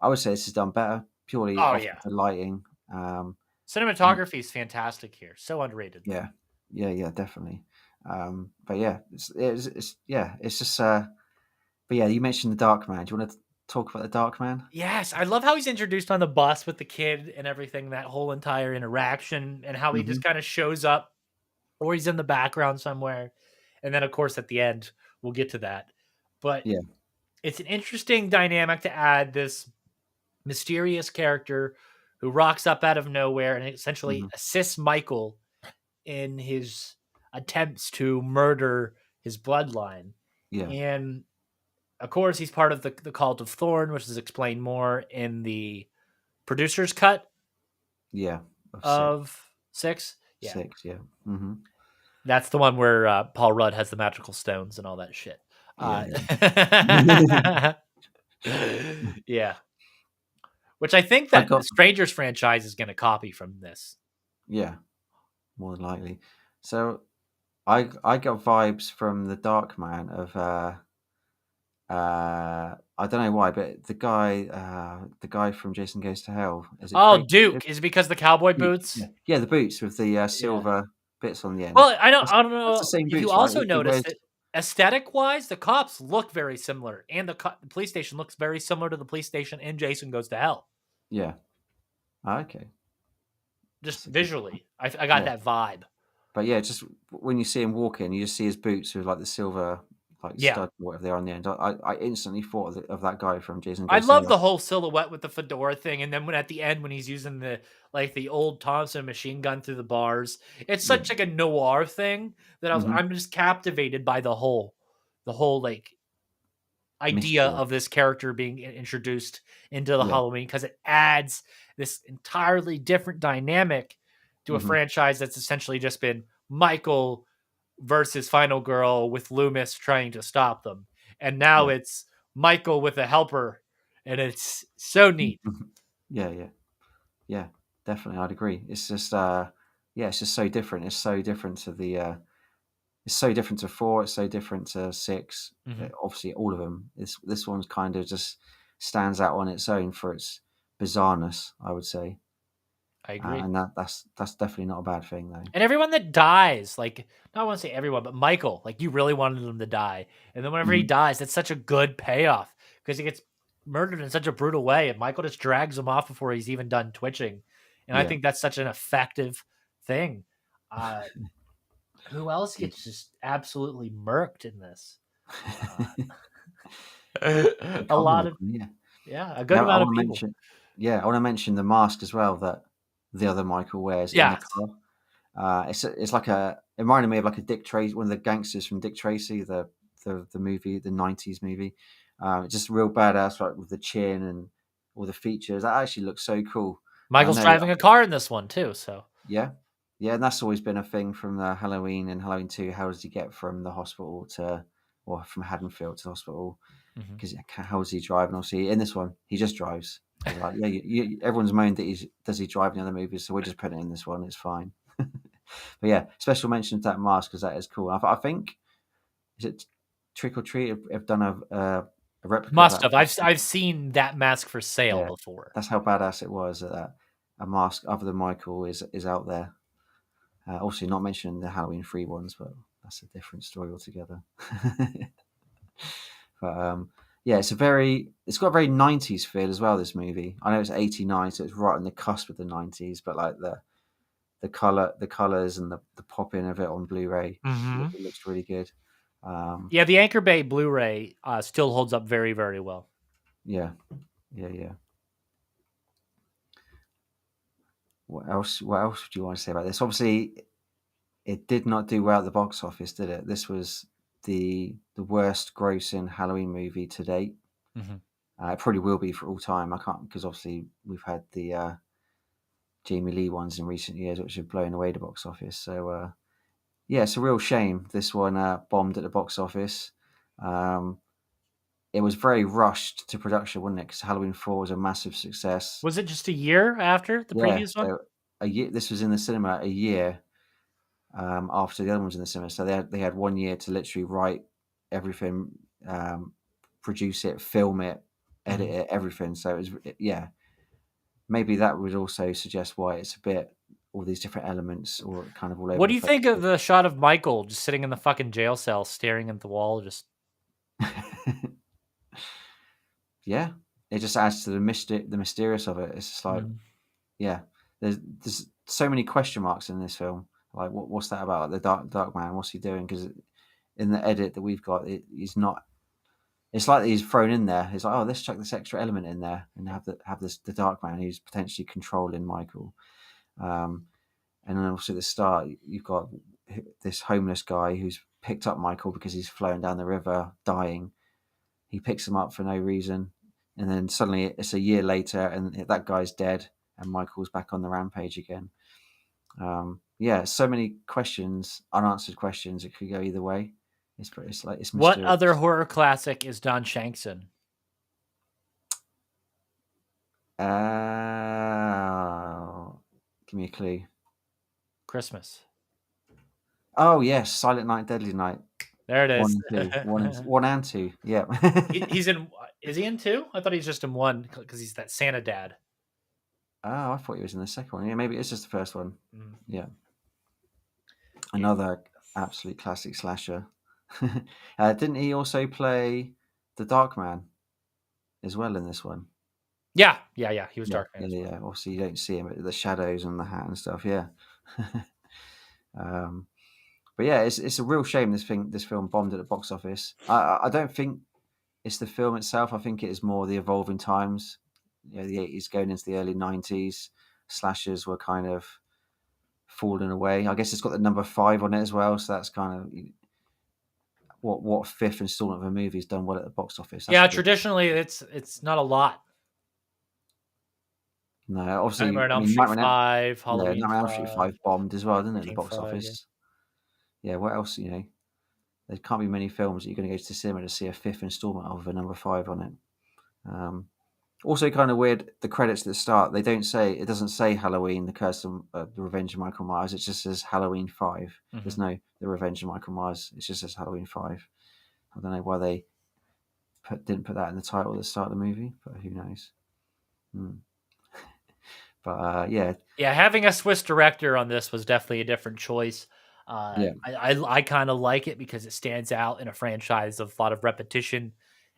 Speaker 2: I would say this is done better purely
Speaker 1: Oh,
Speaker 2: off
Speaker 1: yeah.
Speaker 2: the lighting. And
Speaker 1: Cinematography is fantastic here. So underrated.
Speaker 2: yeah, yeah, yeah, definitely. But yeah, it's yeah, it's just. But yeah, you mentioned the Dark Man. Do you want to talk about the Dark Man?
Speaker 1: Yes, I love how he's introduced on the bus with the kid and everything, that whole entire interaction, and how he
Speaker 2: Hmm.
Speaker 1: just kind of shows up or he's in the background somewhere. And then, of course, at the end, we'll get to that. But
Speaker 2: Yeah.
Speaker 1: it's an interesting dynamic to add this mysterious character who rocks up out of nowhere and essentially
Speaker 2: Hmm.
Speaker 1: assists Michael in his attempts to murder his bloodline.
Speaker 2: Yeah.
Speaker 1: And of course, he's part of the Cult of Thorn, which is explained more in the producer's cut
Speaker 2: Yeah. Of six.
Speaker 1: of 6. Yeah.
Speaker 2: Six. Yeah. Hmm.
Speaker 1: That's the one where Paul Rudd has the magical stones and all that shit.
Speaker 2: Yeah.
Speaker 1: Uh,
Speaker 2: Yeah.
Speaker 1: yeah. Which I think
Speaker 2: I
Speaker 1: that the
Speaker 2: got.
Speaker 1: Strangers franchise is going to copy from this.
Speaker 2: Yeah. More than likely. So I got vibes from the Dark Man of I don't know why, but the guy from Jason Goes to Hell, is it
Speaker 1: Oh,
Speaker 2: Craig?
Speaker 1: Duke is because the cowboy
Speaker 2: Yeah,
Speaker 1: boots.
Speaker 2: yeah, yeah, the boots with the
Speaker 1: Yeah.
Speaker 2: silver bits on the end.
Speaker 1: Well, I don't
Speaker 2: That's
Speaker 1: I don't
Speaker 2: that's the
Speaker 1: know
Speaker 2: same
Speaker 1: if you
Speaker 2: boots, right?
Speaker 1: also
Speaker 2: He
Speaker 1: noticed
Speaker 2: wears.
Speaker 1: that aesthetic wise, the cops look very similar, and the police station looks very similar to the police station in Jason Goes to Hell.
Speaker 2: Yeah. Ah, okay.
Speaker 1: Just
Speaker 2: That's a good.
Speaker 1: visually, I got
Speaker 2: Yeah.
Speaker 1: that vibe.
Speaker 2: But yeah, just when you see him walking, you just see his boots with like the silver like
Speaker 1: Yeah.
Speaker 2: stud or whatever they're on the end. I instantly thought of that guy from Jason
Speaker 1: I
Speaker 2: Goes to
Speaker 1: love
Speaker 2: Hell.
Speaker 1: the whole silhouette with the fedora thing, and then when at the end when he's using the old Thompson machine gun through the bars, it's
Speaker 2: Yeah.
Speaker 1: such like a noir thing that
Speaker 2: Hmm.
Speaker 1: I'm just captivated by the whole like idea
Speaker 2: mystery.
Speaker 1: of this character being introduced into the
Speaker 2: Yeah.
Speaker 1: Halloween because it adds this entirely different dynamic to a
Speaker 2: Hmm.
Speaker 1: franchise that's essentially just been Michael versus Final Girl with Loomis trying to stop them. And now
Speaker 2: Yeah.
Speaker 1: it's Michael with a helper. And it's so neat.
Speaker 2: Mhm. Yeah. Yeah. Yeah. Definitely, I'd agree. It's just yeah, it's just so different. It's so different to the it's so different to 4. It's so different to 6.
Speaker 1: Mhm.
Speaker 2: Obviously, all of them. This one's kind of just stands out on its own for its bizarreness, I would say.
Speaker 1: I agree.
Speaker 2: And that's definitely not a bad thing, though.
Speaker 1: And everyone that dies, like, I don't want to say everyone, but Michael, like, you really wanted him to die. And then whenever he
Speaker 2: Mhm.
Speaker 1: dies, that's such a good payoff because he gets murdered in such a brutal way. And Michael just drags him off before he's even done twitching. And I
Speaker 2: Yeah.
Speaker 1: think that's such an effective thing. Uh, who else
Speaker 2: Yeah.
Speaker 1: gets just absolutely murked in this?
Speaker 2: I
Speaker 1: A
Speaker 2: can't
Speaker 1: lot
Speaker 2: remember.
Speaker 1: of,
Speaker 2: Yeah.
Speaker 1: yeah, a good
Speaker 2: Yeah, I
Speaker 1: amount of
Speaker 2: want to
Speaker 1: people.
Speaker 2: mention. Yeah, I want to mention the mask as well that the other Michael wears in the
Speaker 1: Yes.
Speaker 2: car. It's like a. It reminded me of like a Dick Tracy, one of the gangsters from Dick Tracy, the movie, the '90s movie. It's just real badass, like with the chin and all the features. That actually looks so cool. I
Speaker 1: Michael's
Speaker 2: know.
Speaker 1: driving a car in this one too. So,
Speaker 2: Yeah, yeah, and that's always been a thing from the Halloween and Halloween 2. How does he get from the hospital to, or from Haddonfield to the hospital?
Speaker 1: mhm.
Speaker 2: Because how is he driving? Obviously, in this one, he just drives. They're like, yeah, everyone's moaned that does he drive in the other movies, so we're just putting it in this one. It's fine. But yeah, special mention to that mask because that is cool. I think is it Trick or Treat have done a replica of
Speaker 1: Must
Speaker 2: that
Speaker 1: have.
Speaker 2: mask.
Speaker 1: I've seen that mask for sale
Speaker 2: Yeah,
Speaker 1: before.
Speaker 2: that's how badass it was that a mask other than Michael is out there. Also, not mentioning the Halloween 3 ones, but that's a different story altogether. But yeah, it's got a very 90s feel as well. This movie, I know it's 89, so it's right on the cusp of the 90s. But like the colors and the pop in of it on Blu-ray,
Speaker 1: Mhm.
Speaker 2: it looks really good. Um,
Speaker 1: Yeah, the Anchor Bay Blu-ray still holds up very, very well.
Speaker 2: yeah, yeah, yeah. What else? What else do you want to say about this? Obviously, it did not do well at the box office, did it? This was the worst grossing Halloween movie to date.
Speaker 1: Mhm.
Speaker 2: It probably will be for all time. I can't because obviously we've had the Jamie Lee ones in recent years, which have blown away the box office. So yeah, it's a real shame this one bombed at the box office. Um, it was very rushed to production, wasn't it? Because Halloween 4 was a massive success.
Speaker 1: Was it just a year after the
Speaker 2: Yeah,
Speaker 1: previous one?
Speaker 2: so a year. This was in the cinema a year after the other ones in the cinema. So they had 1 year to literally write everything, um, produce it, film it, edit
Speaker 1: Mhm.
Speaker 2: it, everything. So it was yeah. Maybe that would also suggest why it's a bit all these different elements or kind of all over
Speaker 1: What
Speaker 2: the
Speaker 1: do you
Speaker 2: place.
Speaker 1: think of the shot of Michael just sitting in the fucking jail cell staring at the wall just
Speaker 2: Yeah, it just adds to the mysterious of it. It's just like,
Speaker 1: Mhm.
Speaker 2: yeah, there's so many question marks in this film. Like, what's that about? Like, the dark man, what's he doing? Because in the edit that we've got, he's not. It's like he's thrown in there. He's like, oh, let's chuck this extra element in there and have the dark man who's potentially controlling Michael. Um, and then also at the start, you've got this homeless guy who's picked up Michael because he's flown down the river, dying. He picks him up for no reason, and then suddenly it's a year later, and that guy's dead, and Michael's back on the rampage again. Yeah, so many questions, unanswered questions. It could go either way. It's like it's
Speaker 1: What other
Speaker 2: mysterious.
Speaker 1: horror classic is Don Shanks in?
Speaker 2: Give me a clue.
Speaker 1: Christmas.
Speaker 2: Oh yes, Silent Night, Deadly Night.
Speaker 1: There it
Speaker 2: One
Speaker 1: is.
Speaker 2: and two. One and two. Yeah.
Speaker 1: He's in. Is he in two? I thought he's just in one because he's that Santa dad.
Speaker 2: Oh, I thought he was in the second one. Yeah, maybe it's just the first one.
Speaker 1: Mm.
Speaker 2: Yeah,
Speaker 1: Yeah,
Speaker 2: another absolute classic slasher. Didn't he also play the Dark Man as well in this one?
Speaker 1: yeah, yeah, yeah. He was
Speaker 2: Yeah,
Speaker 1: Darkman
Speaker 2: yeah,
Speaker 1: as well.
Speaker 2: yeah. Obviously, you don't see him, but the shadows and the hat and stuff. Yeah. um, but yeah, it's a real shame this film bombed at the box office. I don't think it's the film itself. I think it is more the evolving times. You know, the 80s going into the early 90s. Slashers were kind of falling away. I guess it's got the number 5 on it as well, so that's kind of what fifth installment of a movie has done well at the box office. That's
Speaker 1: Yeah,
Speaker 2: a big
Speaker 1: traditionally it's not a lot.
Speaker 2: no. Obviously,
Speaker 1: Nightmare on
Speaker 2: I
Speaker 1: Elm
Speaker 2: mean,
Speaker 1: Street 5,
Speaker 2: Yeah,
Speaker 1: Halloween
Speaker 2: Nightmare on Elm Street
Speaker 1: 5,
Speaker 2: 5 bombed as well,
Speaker 1: Friday
Speaker 2: didn't
Speaker 1: the
Speaker 2: it, at the
Speaker 1: 13th
Speaker 2: box
Speaker 1: 5, yeah.
Speaker 2: office? Yeah, what else, there can't be many films that you're going to go to the cinema to see a fifth installment of a number 5 on it. Also, kind of weird, the credits at the start, it doesn't say Halloween, the Curse of the Revenge of Michael Myers, it just says Halloween 5. There's no The Revenge of Michael Myers, it just says Halloween 5. I don't know why they didn't put that in the title at the start of the movie, but who knows. But yeah.
Speaker 1: Yeah, having a Swiss director on this was definitely a different choice.
Speaker 2: Yeah.
Speaker 1: I kind of like it because it stands out in a franchise of a lot of repetition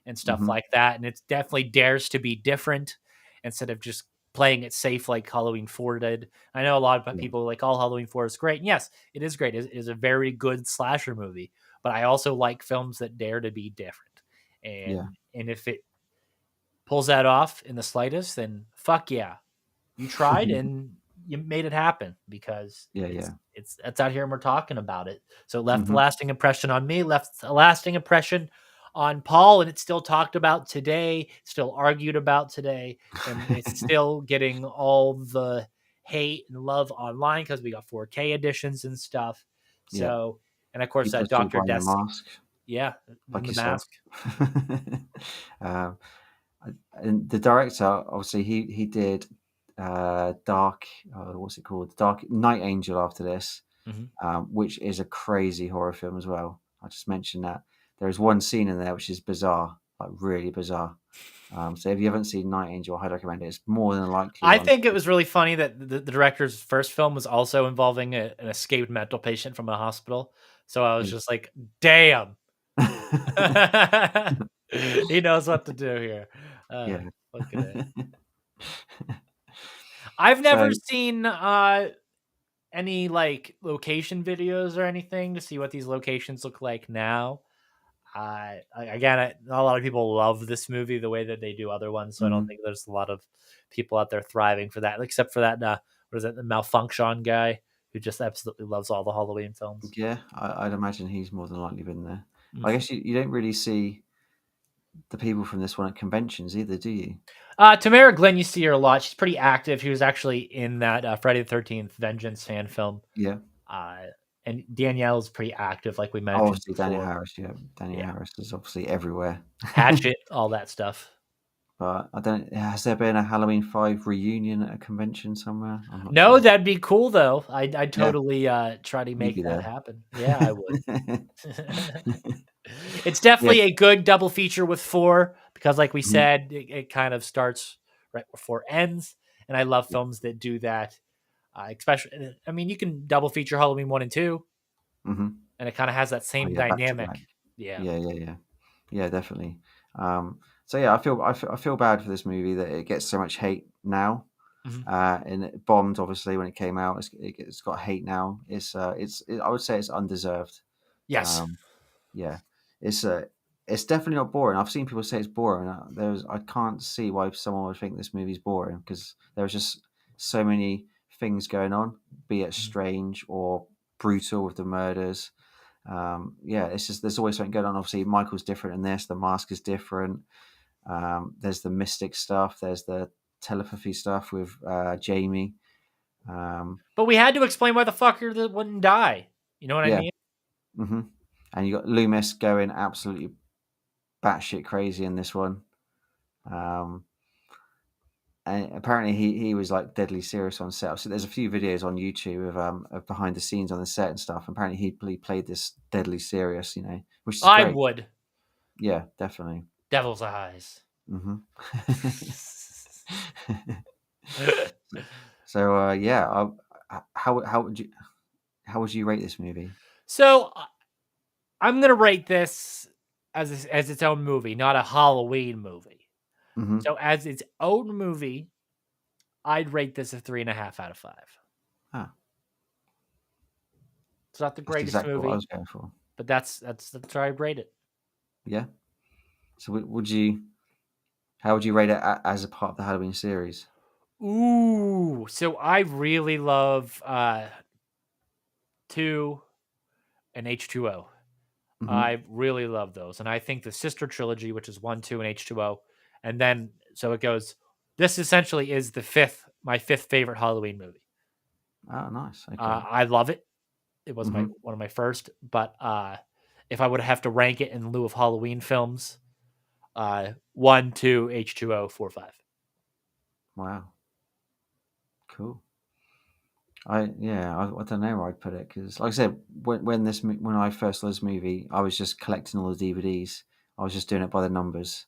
Speaker 1: and stuff
Speaker 2: Mm-hmm.
Speaker 1: like that, and it definitely dares to be different instead of just playing it safe like Halloween 4 did. I know a lot of
Speaker 2: Yeah.
Speaker 1: people like, "Oh, Halloween 4 is great." And yes, it is great. It is a very good slasher movie, but I also like films that dare to be different.
Speaker 2: Yeah.
Speaker 1: And if it pulls that off in the slightest, then fuck yeah, you tried and you made it happen because
Speaker 2: Yeah, yeah.
Speaker 1: it's out here and we're talking about it. So it left a
Speaker 2: Mm-hmm.
Speaker 1: lasting impression on me, left a lasting impression on Paul, and it's still talked about today, still argued about today, and it's still getting all the hate and love online because we got 4K editions and stuff.
Speaker 2: Yeah.
Speaker 1: So, and of course
Speaker 2: People are
Speaker 1: that
Speaker 2: still
Speaker 1: Dr.
Speaker 2: buying the
Speaker 1: Death,
Speaker 2: mask,
Speaker 1: yeah,
Speaker 2: like
Speaker 1: the
Speaker 2: yourself.
Speaker 1: mask.
Speaker 2: um, and the director, obviously, he did Dark. What's it called? Dark Night Angel. After this, which is a crazy horror film as well. I just mentioned that there is one scene in there which is bizarre, like really bizarre. So if you haven't seen Night Angel, I highly recommend it. It's more than likely
Speaker 1: I
Speaker 2: on.
Speaker 1: think it was really funny that the director's first film was also involving an escaped mental patient from a hospital. So I was just like, damn. He knows what to do here.
Speaker 2: Yeah.
Speaker 1: Look at it. I've
Speaker 2: So
Speaker 1: never seen any like location videos or anything to see what these locations look like now. Not a lot of people love this movie the way that they do other ones, so I don't think there's a lot of people out there thriving for that, except for that what is it, the Malfunction guy who just absolutely loves all the Halloween films.
Speaker 2: yeah, I'd imagine he's more than likely been there. I
Speaker 1: Mhm.
Speaker 2: guess you don't really see the people from this one at conventions either, do you?
Speaker 1: Tamara Glenn, you see her a lot. She's pretty active. She was actually in that Friday the 13th Vengeance fan film.
Speaker 2: Yeah.
Speaker 1: Uh, and Danielle's pretty active, like we
Speaker 2: Oh,
Speaker 1: mentioned
Speaker 2: obviously Daniel
Speaker 1: before.
Speaker 2: Harris. Yeah, Daniel
Speaker 1: Yeah.
Speaker 2: Harris is obviously everywhere.
Speaker 1: Hatchet, all that stuff.
Speaker 2: But I don't. Has there been a Halloween 5 reunion at a convention somewhere? I'm not
Speaker 1: No,
Speaker 2: sure.
Speaker 1: that'd be cool though. I'd
Speaker 2: Yeah,
Speaker 1: totally try to
Speaker 2: you'd
Speaker 1: make
Speaker 2: be
Speaker 1: that
Speaker 2: there.
Speaker 1: happen. Yeah, I would. It's definitely
Speaker 2: Yeah.
Speaker 1: a good double feature with 4 because, like we
Speaker 2: Mhm.
Speaker 1: said, it kind of starts right before it ends, and I love films that do that. Especially, I mean, you can double feature Halloween 1 and 2,
Speaker 2: Mhm.
Speaker 1: and it kind of has that
Speaker 2: Oh
Speaker 1: same
Speaker 2: yeah, back to back.
Speaker 1: dynamic. Yeah.
Speaker 2: Yeah, yeah, yeah, yeah, definitely. So yeah, I feel bad for this movie that it gets so much hate now.
Speaker 1: Mhm.
Speaker 2: And it bombed obviously when it came out. It's got hate now. I would say it's undeserved.
Speaker 1: Yes.
Speaker 2: Um, yeah, it's it's definitely not boring. I've seen people say it's boring. I can't see why someone would think this movie's boring because there was just so many things going on, be it
Speaker 1: Mhm.
Speaker 2: strange or brutal with the murders. Yeah, it's just there's always something going on. Obviously, Michael's different in this. The mask is different. There's the mystic stuff. There's the telepathy stuff with Jamie.
Speaker 1: But we had to explain why the fucker that wouldn't die. You know what I
Speaker 2: Yeah.
Speaker 1: mean?
Speaker 2: hmm And you got Loomis going absolutely batshit crazy in this one. Um, and apparently he was like deadly serious on set. So there's a few videos on YouTube of behind the scenes on the set and stuff. Apparently he played this deadly serious, which is
Speaker 1: I
Speaker 2: great.
Speaker 1: would.
Speaker 2: Yeah, definitely.
Speaker 1: Devil's eyes.
Speaker 2: hmm So yeah, how would you rate this movie?
Speaker 1: So I'm gonna rate this as its own movie, not a Halloween movie.
Speaker 2: hmm
Speaker 1: So as its own movie, I'd rate this a 3.5 out of 5.
Speaker 2: Ah,
Speaker 1: It's not the
Speaker 2: that's
Speaker 1: greatest
Speaker 2: exactly what I
Speaker 1: movie,
Speaker 2: was going for.
Speaker 1: but that's where I rate it.
Speaker 2: Yeah. So would you? How would you rate it as a part of the Halloween series?
Speaker 1: Ooh, so I really love 2 and H2O.
Speaker 2: Mm-hmm.
Speaker 1: I really love those. And I think the sister trilogy, which is 1, 2, and H2O, and then so it goes. This essentially is my fifth favorite Halloween movie.
Speaker 2: Oh, nice. Okay.
Speaker 1: I love it. It was
Speaker 2: Mm-hmm.
Speaker 1: one of my first, but if I would have to rank it in lieu of Halloween films, 1, 2, H2O, 4, 5.
Speaker 2: Wow. Cool. I don't know where I'd put it because, like I said, when I first saw this movie, I was just collecting all the DVDs. I was just doing it by the numbers.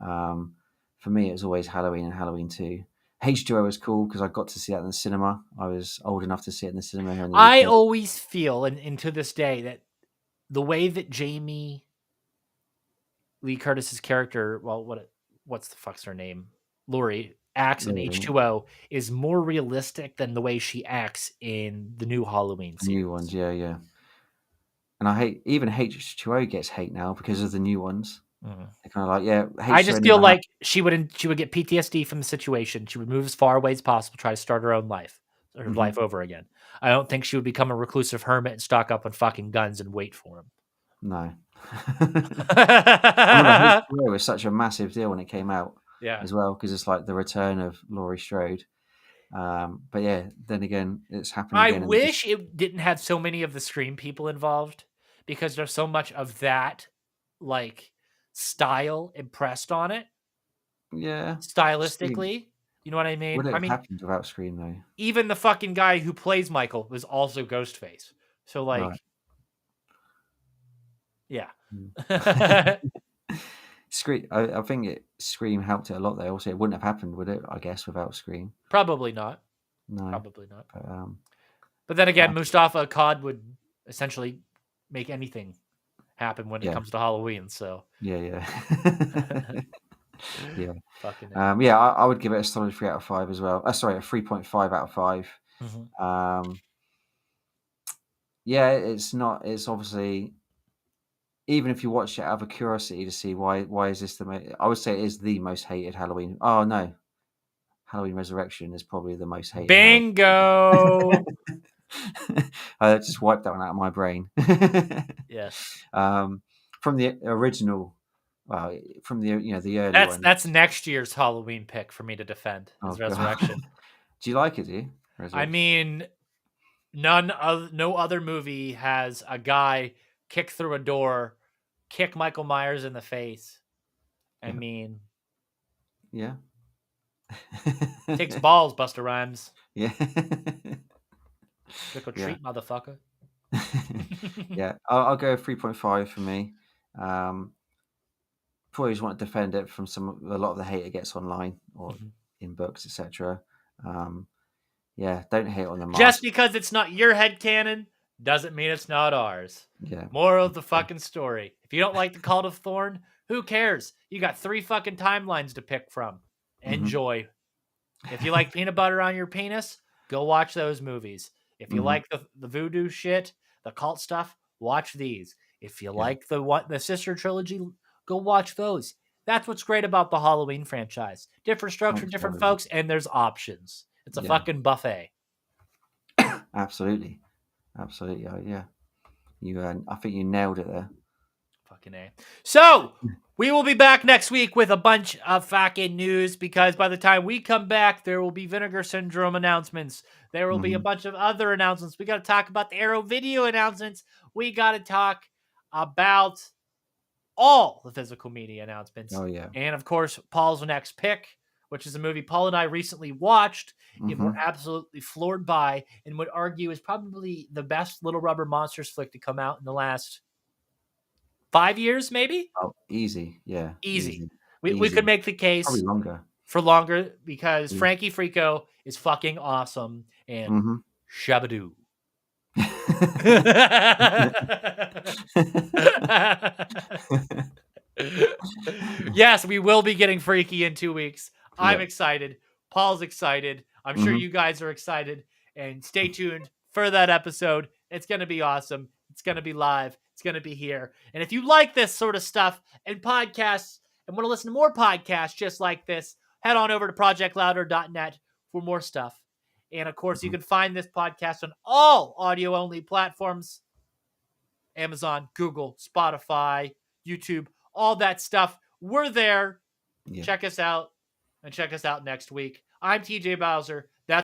Speaker 2: Um, for me, it was always Halloween and Halloween 2. H2O was cool because I got to see that in the cinema. I was old enough to see it in the cinema here in the
Speaker 1: I
Speaker 2: UK.
Speaker 1: always feel, and to this day, that the way that Jamie Lee Curtis's character, well, what's the fuck's her name, Laurie, acts in
Speaker 2: Really,
Speaker 1: H2O is more realistic than the way she acts in the new Halloween
Speaker 2: the
Speaker 1: series.
Speaker 2: new ones, yeah. And I hate even H2O gets hate now because of the new ones.
Speaker 1: Mhm.
Speaker 2: They're kind of like, yeah,
Speaker 1: I
Speaker 2: H2O
Speaker 1: just feel
Speaker 2: never
Speaker 1: like she would get PTSD from the situation. She would move as far away as possible, try to start her own life, or her
Speaker 2: happened.
Speaker 1: life over again. I don't think she would become a reclusive hermit and stock up on fucking guns and wait for him.
Speaker 2: No. I remember H2O was such a massive deal when it came out
Speaker 1: Yeah.
Speaker 2: as well because it's like the return of Laurie Strode. But yeah, then again, it's happening
Speaker 1: I
Speaker 2: again. And
Speaker 1: wish it didn't have so many of the Scream people involved because there's so much of that like style impressed on it
Speaker 2: yeah, Scream
Speaker 1: stylistically. You know what I mean?
Speaker 2: would it
Speaker 1: I
Speaker 2: have
Speaker 1: mean,
Speaker 2: happened without Scream though?
Speaker 1: even the fucking guy who plays Michael was also Ghostface. So
Speaker 2: Right.
Speaker 1: like, yeah.
Speaker 2: Mm. Scream. I think Scream helped it a lot though. Also, it wouldn't have happened, would it? I guess without Scream.
Speaker 1: Probably not.
Speaker 2: No.
Speaker 1: Probably not.
Speaker 2: But
Speaker 1: But then
Speaker 2: uh,
Speaker 1: again, Mustafa Akkad would essentially make anything happen when it
Speaker 2: yeah,
Speaker 1: comes to Halloween. So
Speaker 2: yeah. Yeah.
Speaker 1: fucking
Speaker 2: Yeah, I would give it a solid 3 out of 5 as well. Sorry, a 3.5 out of 5.
Speaker 1: Mhm.
Speaker 2: Yeah, it's not. It's obviously, even if you watch it out of a curiosity to see why is this I would say it is the most hated Halloween. Oh no, Halloween Resurrection is probably the most hated Halloween.
Speaker 1: Bingo.
Speaker 2: I just wiped that one out of my brain.
Speaker 1: Yes.
Speaker 2: From the original, well, from the early
Speaker 1: That's
Speaker 2: one.
Speaker 1: that's next year's Halloween pick for me to defend
Speaker 2: Oh
Speaker 1: is
Speaker 2: god,
Speaker 1: Resurrection.
Speaker 2: do you like it? Do you
Speaker 1: I
Speaker 2: Resurrection?
Speaker 1: mean, no other movie has a guy kick through a door, kick Michael Myers in the face. I
Speaker 2: Yeah,
Speaker 1: mean,
Speaker 2: yeah,
Speaker 1: takes balls, Buster Rhymes.
Speaker 2: yeah.
Speaker 1: Trick or
Speaker 2: Yeah.
Speaker 1: treat, motherfucker.
Speaker 2: Yeah, I'll go 3.5 for me. Probably just want to defend it from a lot of the hate it gets online or
Speaker 1: Mhm.
Speaker 2: in books, etc. Yeah, don't hate on the
Speaker 1: Just
Speaker 2: mask.
Speaker 1: because it's not your headcanon doesn't mean it's not ours.
Speaker 2: Yeah,
Speaker 1: Moral of the fucking story. If you don't like the Cult of Thorn, who cares? You got 3 fucking timelines to pick from.
Speaker 2: hmm
Speaker 1: Enjoy. If you like peanut butter on your penis, go watch those movies. If you
Speaker 2: hmm
Speaker 1: like the voodoo shit, the cult stuff, watch these. If you
Speaker 2: yeah,
Speaker 1: like the sister trilogy, go watch those. That's what's great about the Halloween franchise. Different structure, different
Speaker 2: absolutely.
Speaker 1: folks, and there's options. It's a
Speaker 2: Yeah,
Speaker 1: fucking buffet.
Speaker 2: absolutely, yeah, you. I think you nailed it there.
Speaker 1: Fucking A. So, we will be back next week with a bunch of fucking news because by the time we come back, there will be Vinegar Syndrome announcements. There will be a
Speaker 2: hmm
Speaker 1: bunch of other announcements. We got to talk about the Arrow video announcements. We got to talk about all the physical media announcements.
Speaker 2: Oh yeah.
Speaker 1: And of course, Paul's next pick, which is a movie Paul and I recently watched and were
Speaker 2: hmm
Speaker 1: absolutely floored by and would argue is probably the best Little Rubber Monsters flick to come out in the last 5 years, maybe?
Speaker 2: Oh, easy. Yeah,
Speaker 1: Easy.
Speaker 2: easy,
Speaker 1: We could
Speaker 2: easy.
Speaker 1: make the
Speaker 2: Probably
Speaker 1: case
Speaker 2: longer.
Speaker 1: for longer because
Speaker 2: Yeah.
Speaker 1: Frankie Frico is fucking awesome and
Speaker 2: hmm
Speaker 1: Shabadoo. Yes, we will be getting freaky in 2 weeks. I'm
Speaker 2: Yep.
Speaker 1: excited. Paul's excited. I'm sure
Speaker 2: hmm
Speaker 1: you guys are excited. And stay tuned for that episode. It's going to be awesome. It's going to be live. It's going to be here. And if you like this sort of stuff and podcasts and want to listen to more podcasts just like this, head on over to projectlouder.net for more stuff. And of course, you
Speaker 2: hmm
Speaker 1: can find this podcast on all audio only platforms. Amazon, Google, Spotify, YouTube, all that stuff. We're there.
Speaker 2: Yeah.
Speaker 1: Check us out and check us out next week. I'm TJ Bowser. That's